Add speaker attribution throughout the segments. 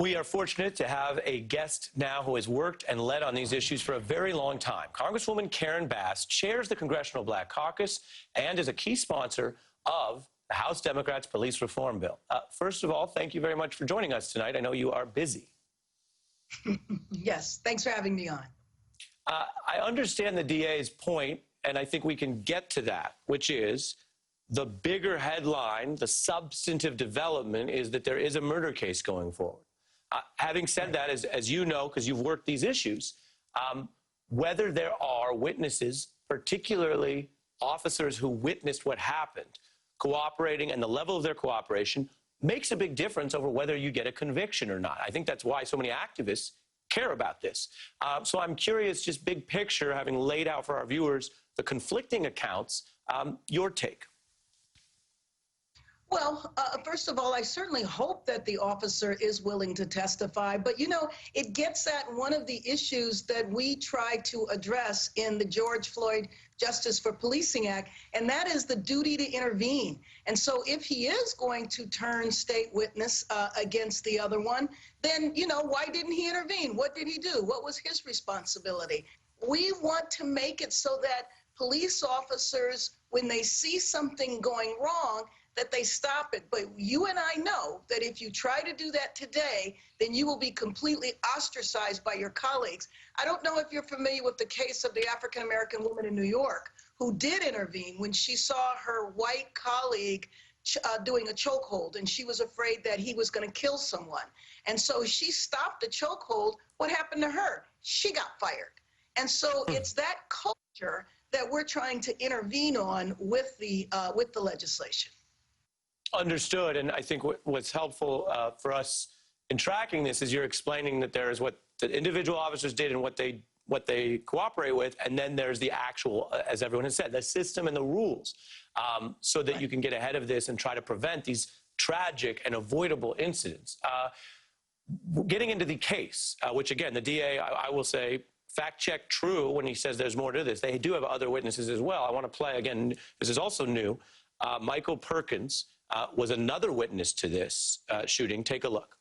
Speaker 1: We are fortunate to have a guest now who has worked and led on these issues for a very long time. Congresswoman Karen Bass chairs the Congressional Black Caucus and is a key sponsor of the House Democrats' police reform bill. First of all, thank you very much for joining us tonight. I know you are busy.
Speaker 2: Yes, thanks for having me on.
Speaker 1: I understand the DA's point, and I think we can get to that, which is the bigger headline, the substantive development is that there is a murder case going forward. Having said that, as you know, because you've worked these issues, whether there are witnesses, particularly officers who witnessed what happened, cooperating and the level of their cooperation makes a big difference over whether you get a conviction or not. I think that's why so many activists care about this. So I'm curious, just big picture, having laid out for our viewers the conflicting accounts, your take.
Speaker 2: Well, first of all, I certainly hope that the officer is willing to testify. But, you know, it gets at one of the issues that we try to address in the George Floyd Justice for Policing Act, and that is the duty to intervene. And so if he is going to turn state witness against the other one, then, you know, why didn't he intervene? What did he do? What was his responsibility? We want to make it so that police officers, when they see something going wrong, that they stop it. But you and I know that if you try to do that today, then you will be completely ostracized by your colleagues. I don't know if you're familiar with the case of the African-American woman in New York who did intervene when she saw her white colleague doing a chokehold, and she was afraid that he was going to kill someone. And so she stopped the chokehold. What happened to her? She got fired. And so it's that culture that we're trying to intervene on with the legislation.
Speaker 1: Understood. And I think what's helpful for us in tracking this is you're explaining that there is what the individual officers did and what they cooperate with, and then there's the actual, as everyone has said, the system and the rules, so that you can get ahead of this and try to prevent these tragic and avoidable incidents. Getting into the case, which again, the DA, I will say, fact check true when he says there's more to this. They do have other witnesses as well. I want to play, again, this is also new. Michael Perkins was another witness to this shooting. Take a look.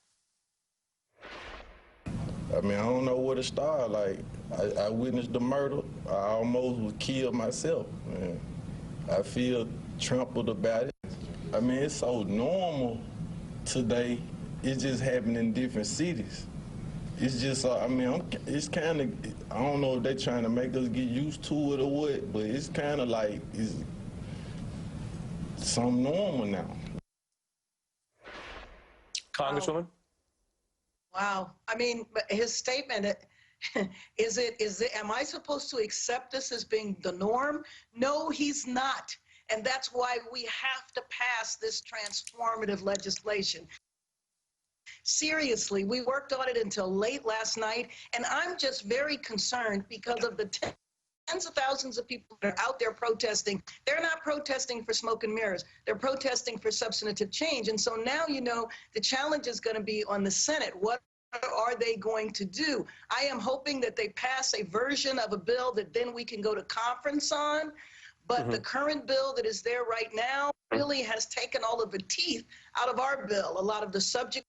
Speaker 3: I mean, I don't know where to start. Like, I witnessed the murder. I almost was killed myself. Man. I feel trampled about it. I mean, it's so normal today. It's just happening in different cities. It's just, I mean, it's kind of, I don't know if they're trying to make us get used to it or what, but it's kind of like, it's something normal now.
Speaker 1: Congresswoman?
Speaker 2: Wow. I mean, his statement, am I supposed to accept this as being the norm? No, he's not. And that's why we have to pass this transformative legislation. Seriously, we worked on it until late last night, and I'm just very concerned because of the tens of thousands of people that are out there protesting. They're not protesting for smoke and mirrors. They're protesting for substantive change. And so now, you know, the challenge is going to be on the Senate. What are they going to do? I am hoping that they pass a version of a bill that then we can go to conference on. But the current bill that is there right now really has taken all of the teeth out of our bill. A lot of the subjects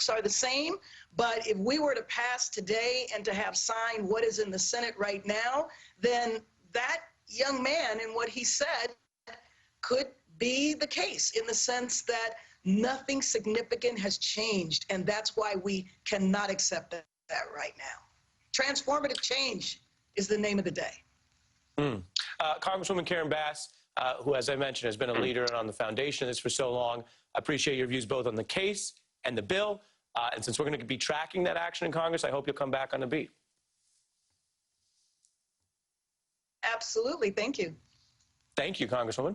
Speaker 2: are the same, but if we were to pass today and to have signed what is in the Senate right now, then that young man and what he said could be the case in the sense that nothing significant has changed, and that's why we cannot accept that right now. Transformative change is the name of the day.
Speaker 1: Congresswoman Karen Bass, who, as I mentioned, has been a leader and on the foundation of this for so long, I appreciate your views both on the case and the bill. And since we're going to be tracking that action in Congress, I hope you'll come back on the beat.
Speaker 2: Absolutely. Thank you.
Speaker 1: Thank you, Congresswoman.